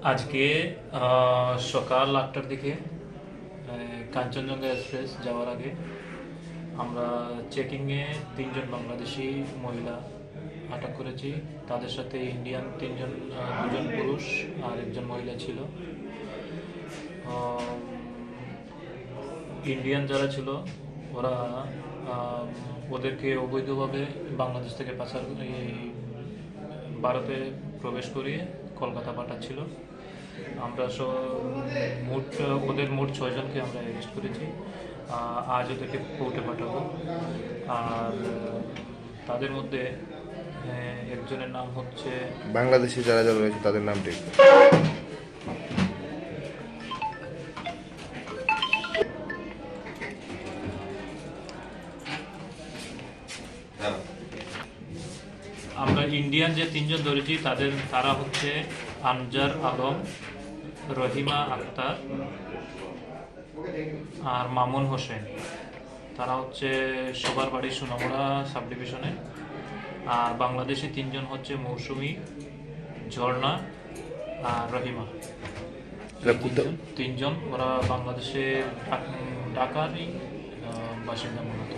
আজকে সকাল 8টার দিকে কাঞ্চনজঙ্ঘা এক্সপ্রেস যাওয়ার আগে আমরা চেকিংয়ে 3জন বাংলাদেশি মহিলা আটক করেছি। তাদের সাথে ইন্ডিয়ান 3জন, 2জন পুরুষ আর 1জন মহিলা ছিল। ইন্ডিয়ান যারা ছিল ওরা ওদেরকে অবৈধভাবে বাংলাদেশ থেকে পাচার ভারতে প্রবেশ করিয়ে কলকাতা পাঠাচ্ছিল। আমরা মোট ওদের মোট 6জনকে আমরা অ্যারেস্ট করেছি। আজ ওদেরকে কোর্টে পাঠাবো। আর তাদের মধ্যে একজনের নাম হচ্ছে বাংলাদেশি যারা যারা রয়েছে তাদের নামটি একটু। আমরা ইন্ডিয়ান যে 3জন ধরেছি তারা হচ্ছে আনজার আলম, রহিমা আক্তার আর মামুন হোসেন। তারা হচ্ছে সবার বাড়ি সোনামুড়া সাব ডিভিশনে। আর বাংলাদেশি 3জন হচ্ছে মৌসুমি, ঝর্ণা আর রহিমা। তিনজন ওরা বাংলাদেশের ঢাকারই বাসিন্দা মূলত।